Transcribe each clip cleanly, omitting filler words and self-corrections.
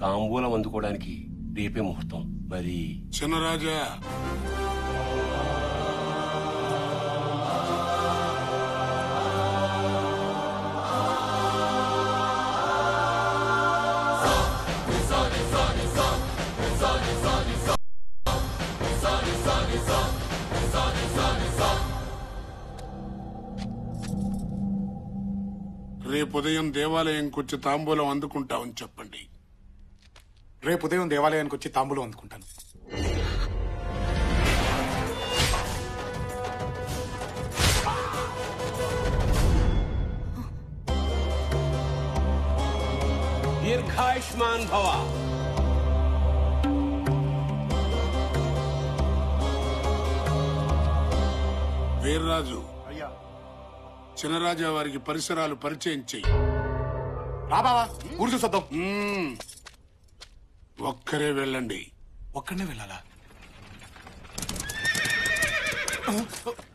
తాంబూలం అందుకోవడానికి రేపే ముహూర్తం. మరి చిన్నరాజా, రేపు ఉదయం దేవాలయంకి వచ్చి తాంబూలం అందుకుంటామని చెప్పండి. రేపు ఉదయం దేవాలయానికి వచ్చి తాంబూలం అందుకుంటాను. దీర్ఘాయుష్మాన్ భవ. వీర్రాజు, అయ్యా. చిన్నరాజా వారికి పరిసరాలు పరిచయం చెయ్యి. రా బావా, ఊరు చూసొద్దాం. ఒక్కరే వెళ్ళండి. ఒక్కడనే వెళ్ళాలా?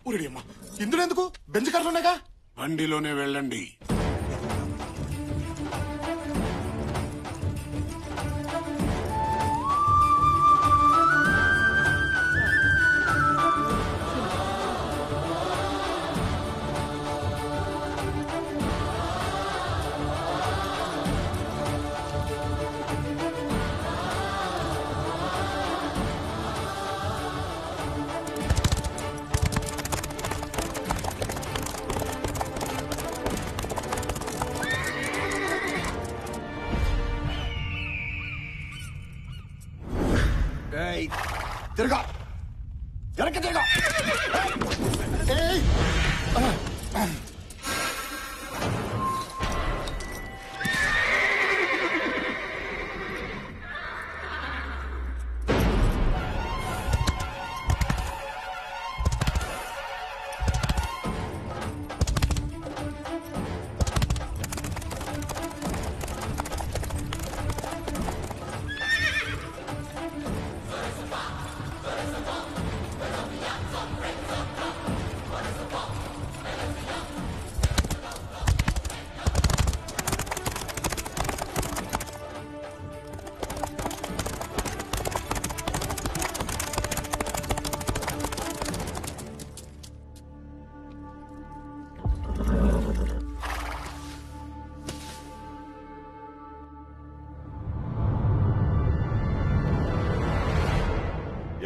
ఊరేడి అమ్మా, ఇందులో ఎందుకు? బెంచ్ కార్లోనేగా. బండిలోనే వెళ్ళండి. తిరగా, వెనక్కి తిరగా.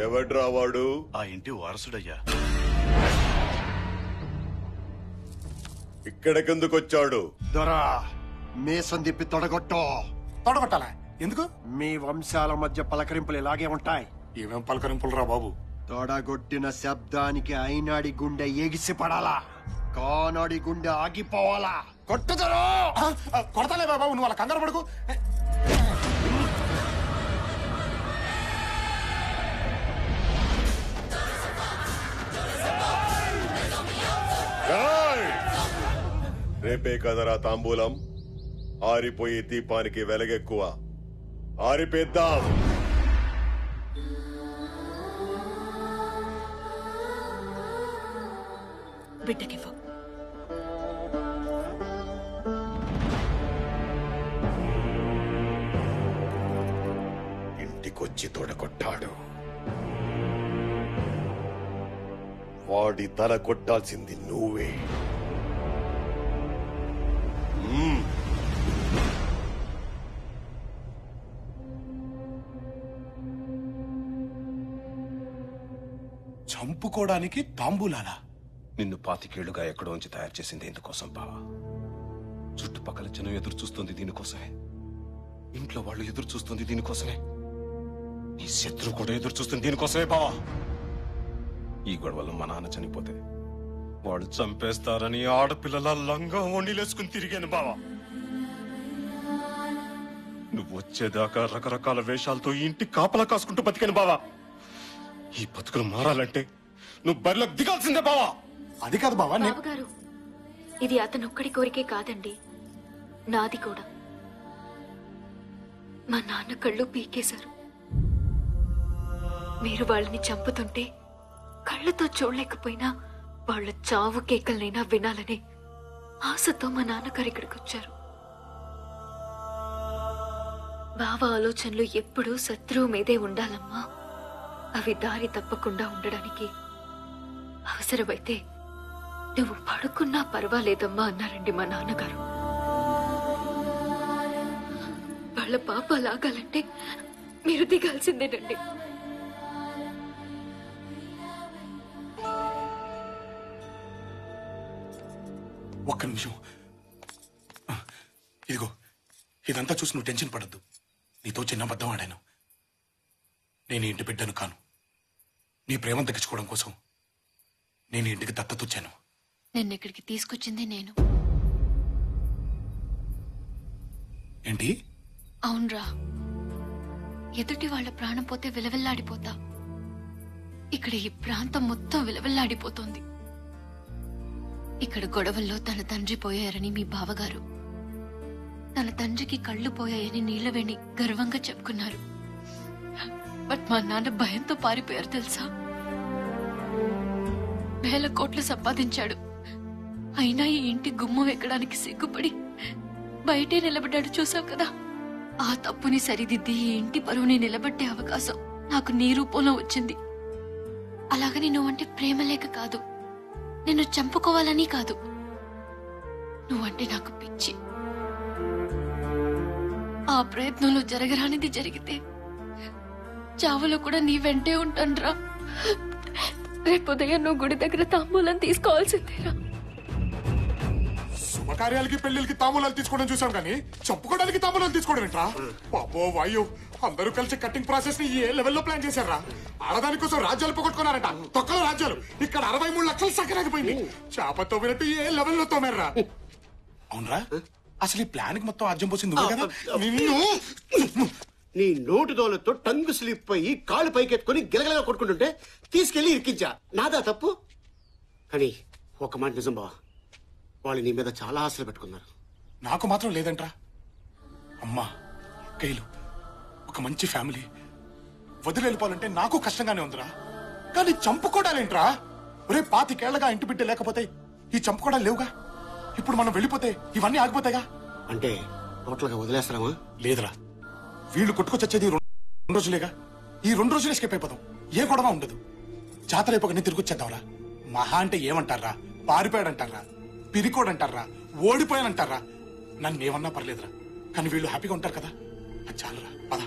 ఎవడ్రా వాడు? ఆ ఇంటి వారసుడయ్యా. ఇక్కడికెందుకొచ్చాడు? దొరా, మీసం తిప్పి తొడగొట్టాలా? ఎందుకు? మీ వంశాల మధ్య పలకరింపులు ఇలాగే ఉంటాయి. ఏమేం పలకరింపులు రా బాబు? తొడగొట్టిన శబ్దానికి అయినాడి గుండె ఎగిసి పడాలా, కానాడి గుండె ఆగిపోవాలా. కొట్టుదరో. కొడతాలే బాబు, నువ్వు అలా కంగారు పడుకు. రేపే కదరా తాంబూలం. ఆరిపోయే దీపానికి వెలగెక్కువ. ఆరిపేద్దాం. బిడ్డకివ్వు. ఇంటికొచ్చి తొడగొట్టాడు. వాడి తల కొట్టాల్సింది నువ్వే. చంపుకోవడానికి తాంబూలాలా? నిన్ను 25 ఏళ్లుగా ఎక్కడోంచి తయారు చేసింది ఎందుకోసం బావా? చుట్టుపక్కల జనం ఎదురు చూస్తుంది దీనికోసమే. ఇంట్లో వాళ్ళు ఎదురు చూస్తుంది దీనికోసమే. నీ శత్రువు కూడా ఎదురు చూస్తుంది దీనికోసమే బావా. ఈ గొడవలో మా నాన్న చనిపోతే వాడు చంపేస్తారని ఆడపిల్లల లంగా వండిలేసుకుని తిరిగాను బావా. నువ్వు వచ్చేదాకా రకరకాల వేషాలతో ఈ ఇంటి కాపలా కాసుకుంటూ బతికాను బావా. ఈ బతుకులు మారాలంటే నువ్వు బరిలోకి దిగాల్సిందే బావా. అది కాదు బావా. బావగారు, ఇది అతనొక్కడి కోరికే కాదండి, నాది కూడా. మా నాన్న కళ్ళు పీకేశారు. మీరు వాళ్ళని చంపుతుంటే కళ్ళతో చూడలేకపోయినా వాళ్ళ చావు కేకలనైనా వినాలని ఆశతో మా నాన్నగారు ఇక్కడికి వచ్చారు. బావ ఆలోచనలు ఎప్పుడూ శత్రువు మీదే ఉండాలమ్మా. అవి దారి తప్పకుండా ఉండడానికి అవసరమైతే నువ్వు పడుకున్నా పర్వాలేదమ్మా అన్నారండి మా నాన్నగారు. వాళ్ళ పాప లాగాలంటే మీరు దిగాల్సిందేనండి. ఒక్క నిమిషం. ఇదిగో ఇదంతా చూసి నువ్వు టెన్షన్ పడద్దు. నీతో చిన్న అబద్ధం ఆడాను. నేను ఇంటి బిడ్డను కాను. నీ ప్రేమ దక్కించుకోవడం కోసం నేను ఇంటికి దత్తతొచ్చాను. నిన్న ఇక్కడికి తీసుకొచ్చింది నేను. ఏంటి? అవునరా, ఎదుటి వాళ్ళ ప్రాణం పోతే విలవిల్లాడిపోతా. ఇక్కడ ఈ ప్రాంతం మొత్తం విలవిల్లాడిపోతోంది. ఇక్కడ గొడవల్లో తన తండ్రి పోయారని మీ బావగారు, తన తండ్రికి కళ్ళు పోయాయని నీళ్లవేణి గర్వంగా చెప్పుకున్నారు. బట్ మా నాన్న భయంతో పారిపోయారు తెలుసా. వేల కోట్లు సంపాదించాడు, అయినా ఈ ఇంటి గుమ్మం ఎక్కడానికి సిగ్గుపడి బయటే నిలబడ్డాడు. చూసావు కదా, ఆ తప్పుని సరిదిద్ది ఈ ఇంటి పరువుని నిలబెట్టే అవకాశం నాకు నీ రూపంలో వచ్చింది. అలాగని నువ్వంటే ప్రేమ లేక కాదు, నిన్ను చంపుకోవాలని కాదు, నువ్వంటే నాకు పిచ్చి. ఆ ప్రయత్నంలో జరగరానిది జరిగితే చావులో కూడా నీ వెంటే ఉంటానురా. రేపు ఉదయం నువ్వు గుడి దగ్గర తాంబూలం తీసుకోవాల్సిందేరా. శుభకార్యాలకి పెళ్లికి తాంబూలాలు తీసుకోవడం చూసాం కానీ చంపుకోవడానికి తాంబూలాలు తీసుకోవడం ఏంట్రా? బాబో వాయు, అందరూ కలిసి కట్టింగ్ ప్రాసెస్ ని ఏ లెవెల్లో ప్లాన్ చేశారా? ఆడదాని కోసం రాజ్యాలు పోగొట్టుకున్నారట, తొక్కల రాజ్యాలు. ఇక్కడ 63 లక్షలు సక్కరాగిపోయింది. చేప తోమినట్టు ఏ లెవెల్లో తోమారా? అవునరా, అసలు ఈ ప్లాన్ కి మొత్తం అర్జం పోసింది నువ్వే కదా. నిన్ను నీ నోటు దోలతో టంగు స్లిప్ అయ్యి కాళ్ళు పైకెత్తుకుని గిలగలగా కొట్టుకుంటుంటే తీసుకెళ్లి ఇరికించా. నాదా తప్పు? కానీ ఒక మాట నిజం బావా, వాళ్ళు నీ మీద చాలా ఆశలు పెట్టుకున్నారు. నాకు మాత్రం లేదంట్రా. అమ్మా, కైలు, ఒక మంచి ఫ్యామిలీ వదిలి వెళ్ళిపోవాలంటే నాకు కష్టంగానే ఉందిరా. కానీ చంపుకోవడాలేంట్రా? ఒరే, 25 ఏళ్లగా ఇంటి బిడ్డ లేకపోతే ఈ చంపుకోవడాలు లేవుగా. ఇప్పుడు మనం వెళ్ళిపోతే ఇవన్నీ ఆగిపోతాయిగా. అంటే టోటల్ గా వదిలేస్తామా? లేదురా, వీళ్ళు కొట్టుకొచ్చేది 2 రోజులేగా. ఈ 2 రోజులు ఎస్కేప్ అయిపోతాం, ఏ గొడవ ఉండదు. జాతర అయిపోయి తిరిగి వచ్చేద్దాంరా. మహా అంటే ఏమంటారా? పారిపోయాడంటారా, పిరికోడంటారా, ఓడిపోయానంటారా? నన్ను ఏమన్నా పర్లేదురా, కానీ వీళ్ళు హ్యాపీగా ఉంటారు కదా, అది చాలురా. పద.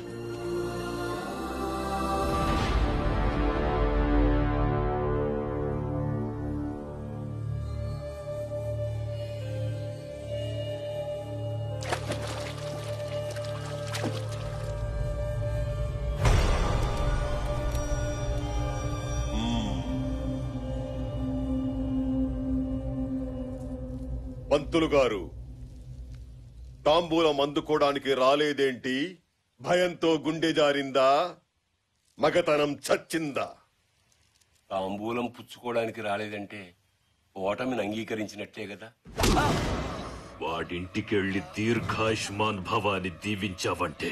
పంతులు గారు, తాంబూలం అందుకోవడానికి రాలేదేంటి? భయంతో గుండె జారిందా? మగతనం చచ్చిందా? తాంబూలం పుచ్చుకోవడానికి రాలేదంటే ఓటమిని అంగీకరించినట్లే కదా. వాడింటికెళ్ళి దీర్ఘాయుష్మాన్ భవాని దీవించావంటే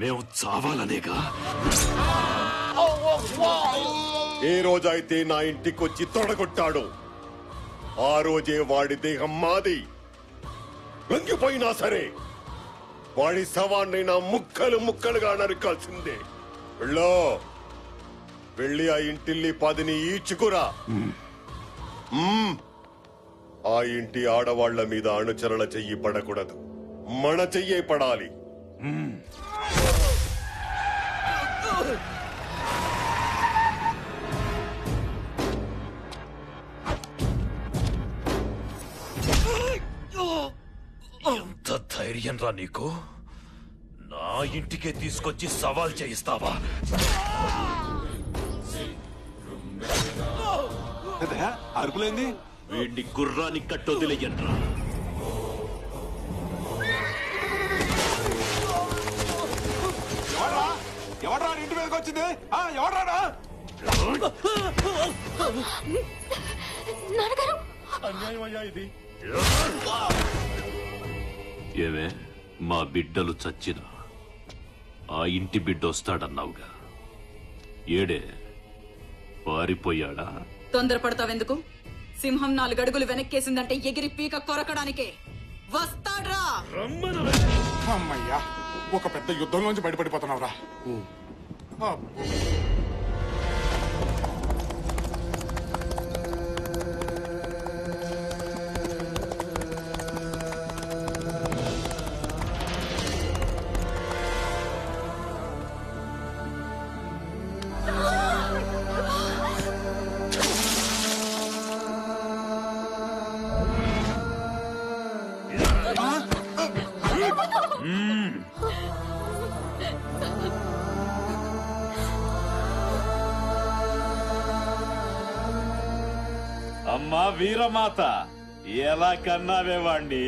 మేము చావాలనేగా. ఏ రోజైతే నా ఇంటికొచ్చి తొడగొట్టాడో ఆ రోజే వాడి దేహం మాది. లొంగిపోయినా సరే వాడి శవాన్నైనా ముక్కలు ముక్కలుగా నరకాల్సిందే. వెళ్ళి ఆ ఇంటిల్లి 10ని ఈడ్చుకురా. ఆ ఇంటి ఆడవాళ్ల మీద అణుచరణ చెయ్యి పడకూడదు, మన చెయ్యే పడాలి. ఎంత ధైర్యం రా నీకు? నా ఇంటికే తీసుకొచ్చి సవాల్ చేయిస్తావా? అరుపులేంది? వీడిని గుర్రాన్ని కట్టొదిలేయండ్రా. ఎవడ్రా ఇంటి మీదకి వచ్చింది? ఎవడ్రాడా? అన్యాయమయ్యా ఇది. ఏమే, మా బిడ్డలు చచ్చినా ఆ ఇంటి బిడ్డ వస్తాడన్నావుగా, ఏడే పారిపోయాడా? తొందరపడతావెందుకు? సింహం 4 అడుగులు వెనక్కేసిందంటే ఎగిరి పీక కొరకడానికే వస్తాడ్రా. అమ్మయ్యా, ఒక పెద్ద యుద్ధంలోంచి బయటపడిపోతున్నావురా. అమ్మా వీరమాత, ఎలా కన్నావే వాణ్ణి?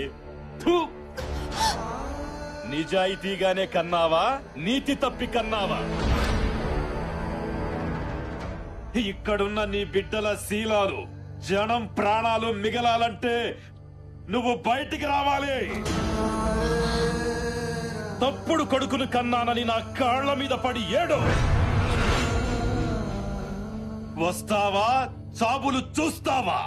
నిజాయితీగానే కన్నావా, నీతి తప్పి కన్నావా? ఇక్కడున్న నీ బిడ్డల శీలాలు, జనం ప్రాణాలు మిగలాలంటే నువ్వు బయటికి రావాలి. తప్పుడు కొడుకును కన్నానని నా కాళ్ల మీద పడి ఏడు. వస్తావా, చాబులు చూస్తావా?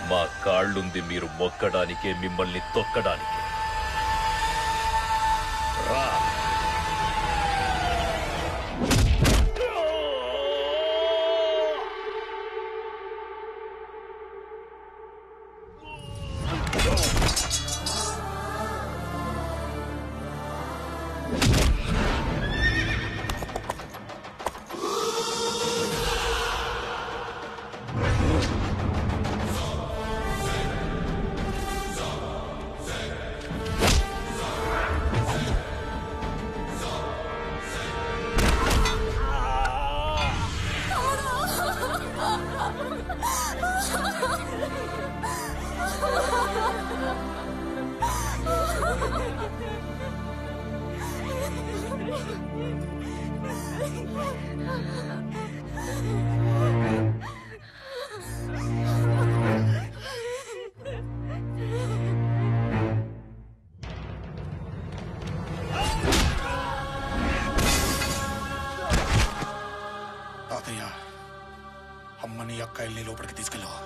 మా కాళ్ళుంది మీరు మొక్కడానికే, మిమ్మల్ని తొక్కడానికి. రా. తాతయ్య, అమ్మని అక్కాయిల్ని లోపలికి తీసుకెళ్ళవు.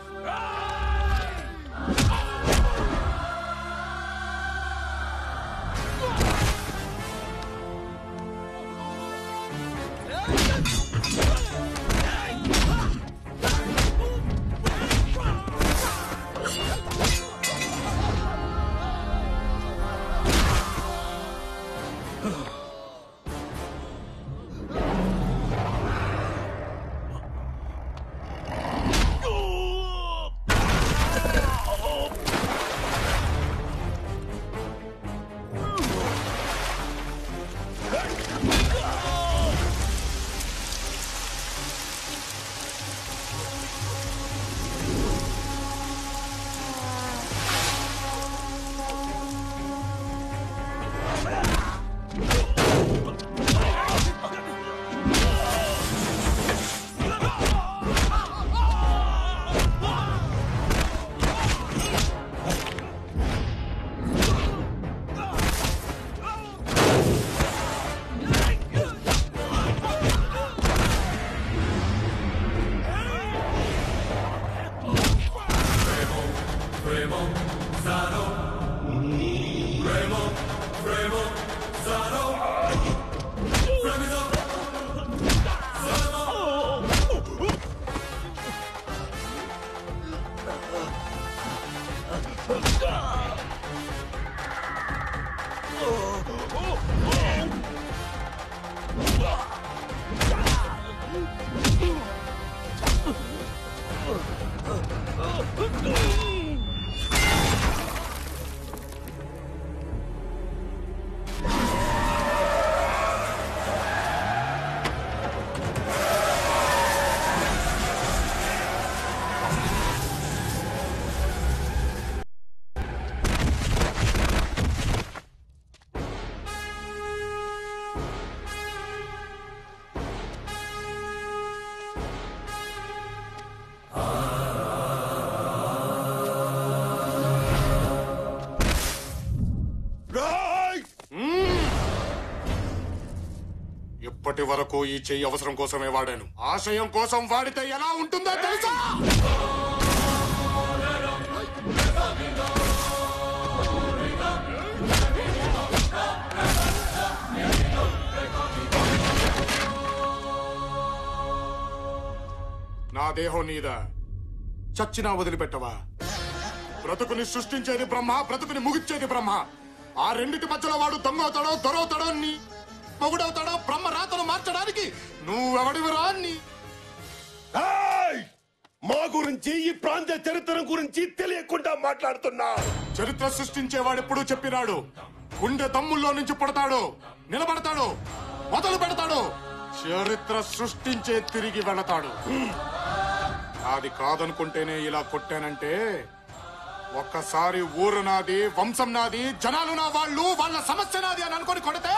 ఇప్పటి వరకు ఈ చెయ్యి అవసరం కోసమే వాడాను. ఆశయం కోసం వాడితే ఎలా ఉంటుందో తెలుసా? నా దేహం నీదా, చచ్చినా వదిలిపెట్టవా? బ్రతుకుని సృష్టించేది బ్రహ్మ, బ్రతుకుని ముగిచ్చేది బ్రహ్మ. ఆ రెండిటి మధ్యలో వాడు దొంగవుతాడో దొరవుతాడో, నీ మొగుడవుతాడో బ్రహ్మ రాతను మార్చడానికి నువ్వెవడివిరా? మా గురించి, ఈ ప్రాంత చరిత్ర గురించి తెలియకుండా మాట్లాడుతున్నా. చరిత్ర సృష్టించేవాడెప్పుడు చెప్పినాడు, గుండె దమ్ముల్లో నుంచి పుడతాడు, నిలబడతాడు, మొదలు పెడతాడు, చరిత్ర సృష్టించే తిరిగి వెళతాడు. అది కాదనుకుంటేనే ఇలా కొట్టానంటే, ఒక్కసారి ఊరు నాది, వంశం నాది, జనాలు నా వాళ్ళు, వాళ్ళ సమస్య నాది అని అనుకొని కొడితే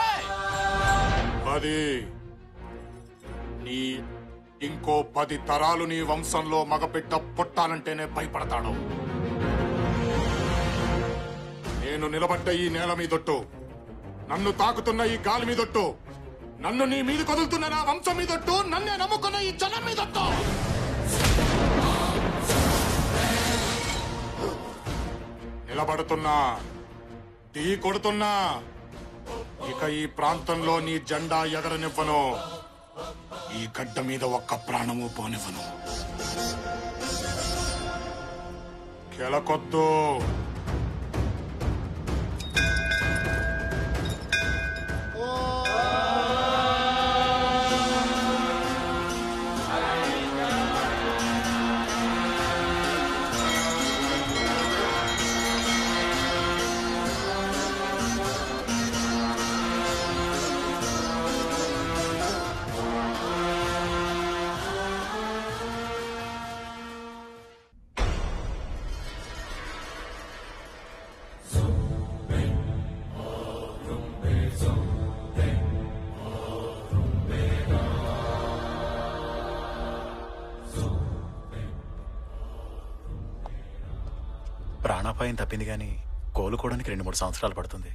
అది నీ ఇంకో 10 తరాలు నీ వంశంలో మగబిడ్డ పుట్టాలంటేనే భయపడతాడు. నేను నిలబడ్డ ఈ నేల మీదొట్టు, నన్ను తాకుతున్న ఈ గాలి మీదొట్టు, నన్ను నీ మీద కదులుతున్న నా వంశం మీదొట్టు, నన్నే నమ్ముకున్న ఈ జనం మీదొట్టు. నిలబడుతున్నా, ఢీ కొడుతున్నా, ఇక ఈ ప్రాంతంలో నీ జెండా ఎగరనివ్వను, ఈ గడ్డ మీద ఒక్క ప్రాణము పోనివ్వను. కెలకొద్దు. ప్రాణాపాయం తప్పింది గాని కోలుకోవడానికి 2-3 సంవత్సరాలు పడుతుంది.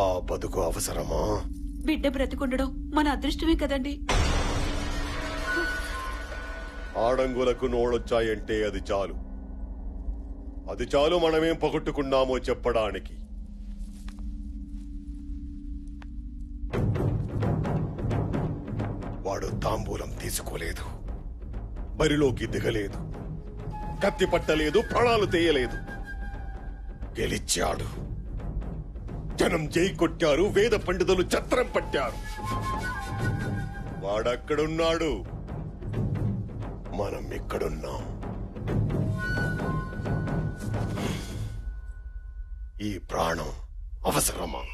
ఆ బతుకు అవసరమా? బిడ్డ బ్రతికుండడం మన అదృష్టమే కదండి. ఆడంగులకు నోళ్ళొచ్చాయంటే అది చాలు, అది చాలు మనమేం పొగట్టుకున్నామో చెప్పడానికి. వాడు తాంబూలం తీసుకోలేదు, బరిలోకి దిగలేదు, కత్తి పట్టలేదు, ప్రాణాలు తీయలేదు, గెలిచాడు. జనం జై కొట్టారు, వేద పండితులు ఛత్రం పట్టారు. వాడక్కడున్నాడు, మనం ఇక్కడున్నాం. ఈ ప్రాణం అవసరమా?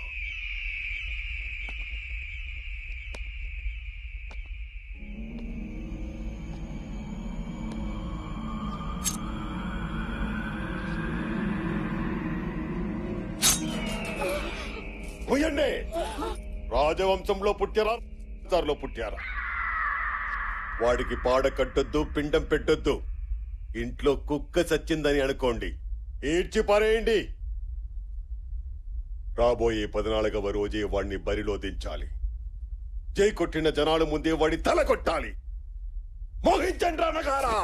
పోయండి. రాజవంశంలో పుట్టారా, పుట్టారా? వాడికి పాడ కట్టొద్దు, పిండం పెట్టొద్దు. ఇంట్లో కుక్క చచ్చిందని అనుకోండి, ఏడ్చి పారేయండి. రాబోయే 14వ రోజే వాడిని బరిలో దించాలి. జై కొట్టిన జనాల ముందే వాడి తల కొట్టాలి. మోహించండి రానగారా.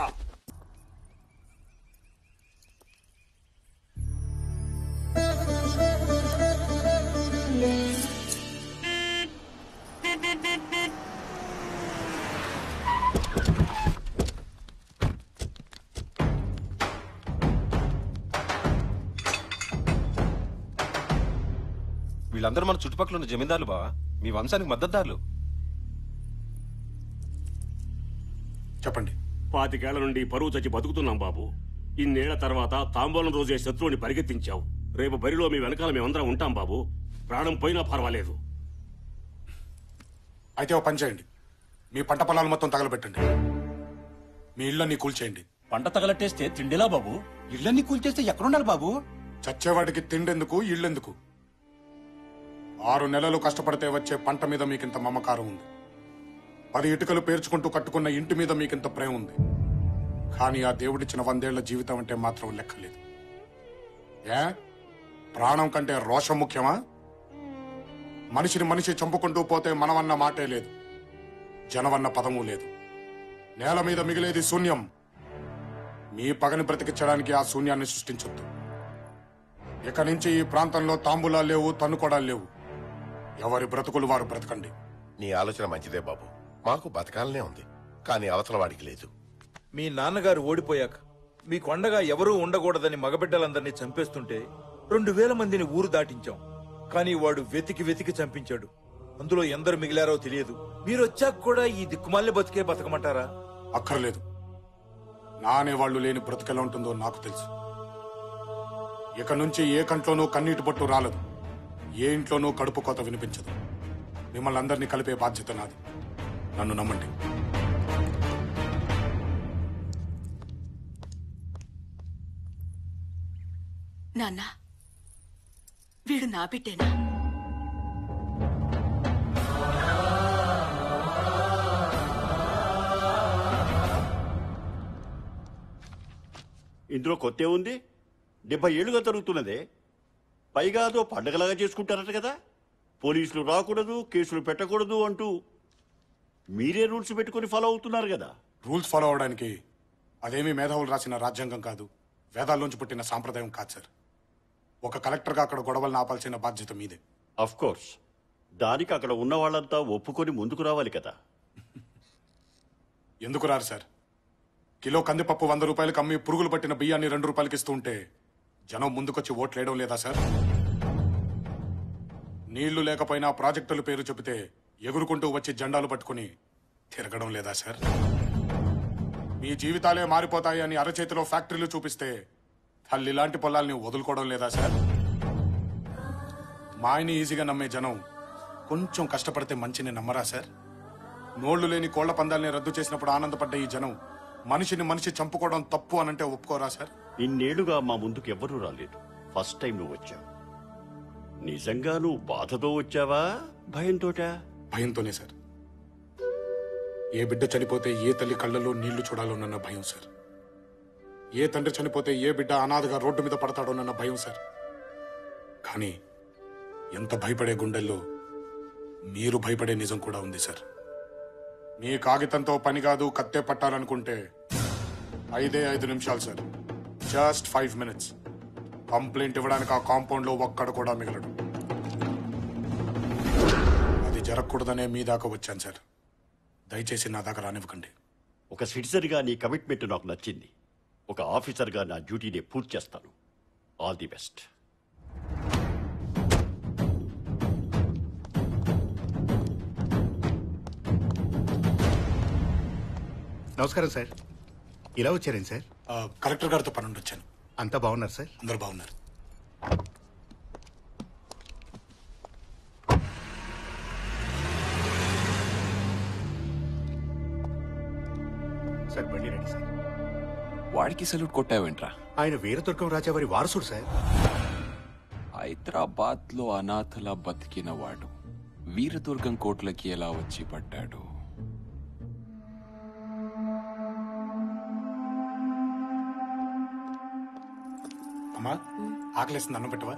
వీళ్ళందరూ మన చుట్టుపక్కల ఉన్న జమీందారులు బావా, మీ వంశానికి మద్దతుదారులు. చెప్పండి. 25 ఏళ్ల నుండి పరువు చచ్చి బతుకుతున్నాం బాబు. ఇన్నేళ్ల తర్వాత తాంబూలం రోజే శత్రువుని పరిగెత్తించావు. రేపు బరిలో మీ వెనకాల మేమందరం ఉంటాం బాబు. ప్రాణం పోయినా పర్వాలేదు. అయితే ఓ పని చేయండి, మీ పంట పొలాలు మొత్తం తగలబెట్టండి, మీ ఇళ్ళని కూల్చేయండి. పంట తగలట్టేస్తే తిండిలా బాబు? ఇళ్ళన్ని కూల్చేస్తే ఎక్కడుండాలి బాబు? చచ్చేవాడికి తిండెందుకు, ఇళ్ళెందుకు? 6 నెలలు కష్టపడితే వచ్చే పంట మీద మీకింత మమకారం ఉంది. 10 ఇటుకలు పేర్చుకుంటూ కట్టుకున్న ఇంటి మీద మీకింత ప్రేమ ఉంది. కానీ ఆ దేవుడిచ్చిన 100 ఏళ్ల జీవితం అంటే మాత్రం లెక్కలేదు. ప్రాణం కంటే రోషం ముఖ్యమా? మనిషిని మనిషి చంపుకుంటూ పోతే మనమన్న మాటే లేదు, జనమన్న పదము లేదు. నేల మీద మిగిలేది శూన్యం. మీ పగని బ్రతికించడానికి ఆ శూన్యాన్ని సృష్టించొద్దు. ఇక నుంచి ఈ ప్రాంతంలో తాంబూలాలు లేవు, తన్నుకోడాలు లేవు. ఎవరి బ్రతుకులు వారు బ్రతకండి. నీ ఆలోచన మంచిదే బాబు, మాకు బతకాలనే ఉంది, కానీ అవతల వాడికి లేదు. మీ నాన్నగారు ఓడిపోయాక మీకు అండగా ఎవరూ ఉండకూడదని మగబిడ్డలందరినీ చంపేస్తుంటే 2000 మందిని ఊరు దాటించాం. కానీ వాడు వెతికి వెతికి చంపించాడు. అందులో ఎందరు మిగిలారో తెలియదు. మీరొచ్చాక కూడా ఈ దిక్కుమాలిన బతికే బతకమంటారా? అక్కర్లేదు. నా అనేవాళ్లు లేని బ్రతుకెలా ఉంటుందో నాకు తెలుసు. ఇక నుంచి ఏ కంట్లోనూ కన్నీటి బొట్టు రాలదు, ఏ ఇంట్లోనూ కడుపు కోత వినిపించదు. మిమ్మల్ని అందరినీ కలిపే బాధ్యత నాది. నన్ను నమ్మండి. నాన్న, వీడు నా బిడ్డేనా? ఇందులో కొత్త ఉంది? 70 ఏళ్లుగా జరుగుతున్నదే. పైగా అదో పండగలాగా చేసుకుంటారట కదా. పోలీసులు రాకూడదు, కేసులు పెట్టకూడదు అంటూ మీరే రూల్స్ పెట్టుకుని ఫాలో అవుతున్నారు కదా. రూల్స్ ఫాలో అవడానికి అదేమీ మేధావులు రాసిన రాజ్యాంగం కాదు, వేదాల్లోంచి పుట్టిన సాంప్రదాయం కాదు సార్. ఒక కలెక్టర్గా అక్కడ గొడవలను ఆపాల్సిన బాధ్యత మీదే. అఫ్ కోర్స్, దానికి అక్కడ ఉన్న వాళ్ళంతా ఒప్పుకొని ముందుకు రావాలి కదా. ఎందుకు రారు సార్? కిలో కందిపప్పు 100 రూపాయలకు అమ్మి పురుగులు పట్టిన బియ్యాన్ని 2 రూపాయలకి ఇస్తూ ఉంటే జనం ముందుకొచ్చి ఓట్లేయడం లేదా సార్? నీళ్లు లేకపోయినా ప్రాజెక్టుల పేరు చెబితే ఎగురుకుంటూ వచ్చి జెండాలు పట్టుకుని తిరగడం లేదా సార్? మీ జీవితాలే మారిపోతాయి అని అరచేతిలో ఫ్యాక్టరీలు చూపిస్తే తల్లిలాంటి పొలాల్ని వదులుకోవడం లేదా సార్? మాయని ఈజీగా నమ్మే జనం కొంచెం కష్టపడితే మంచిని నమ్మరా సార్? నోళ్లు లేని కోళ్ల పందాల్ని రద్దు చేసినప్పుడు ఆనందపడ్డ ఈ జనం మనిషిని మనిషి చంపుకోవడం తప్పు అనంటే ఒప్పుకోరా సార్? ఇన్నేళ్లుగా మా ముందుకు ఎవ్వరూ రాలేదు. ఫస్ట్ టైం నువ్వు వచ్చావు. నిజంగా నువ్వు బాధతో వచ్చావా, భయంతోటా? భయంతోనే సార్. ఏ బిడ్డ చనిపోతే ఏ తల్లి కళ్ళల్లో నీళ్లు చూడాలోనన్న భయం సార్. ఏ తండ్రి చనిపోతే ఏ బిడ్డ అనాథగా రోడ్డు మీద పడతాడోనన్న భయం సార్. కానీ ఎంత భయపడే గుండెల్లో మీరు భయపడే నిజం కూడా ఉంది సార్. మీ కాగితంతో పని కాదు, కత్తే పట్టాలనుకుంటే 5 నిమిషాలు సార్. Just 5 minutes. కంప్లైంట్ ఇవ్వడానికి ఆ కాంపౌండ్ లో ఒక్కడ కూడా మిగలడు. అది జరగకూడదనే మీ దాకా వచ్చాను సార్. దయచేసి నా దాకా రానివ్వకండి. ఒక సిటిజన్గా నీ కమిట్మెంట్ నాకు నచ్చింది. ఒక ఆఫీసర్గా నా డ్యూటీని పూర్తి చేస్తాను. All the best. నమస్కారం సార్. ఇలా వచ్చారేం సార్? కలెక్టర్ గారితో పనుండి వచ్చాను. అంతా బాగున్నారు సార్? అందరూ బాగున్నారు. సార్ బండి రెడీ సార్. వాడికి సల్యూట్ కొట్టావేంట్రా? ఆయన వీరదుర్గం రాజా వారి వారసుడు సార్. హైదరాబాద్ లో అనాథలా బతికిన వాడు వీరదుర్గం కోట్లకి ఎలా వచ్చి పడ్డాడు? అమ్మా, ఆకలేస్తుంది, అన్నం పెట్టవా?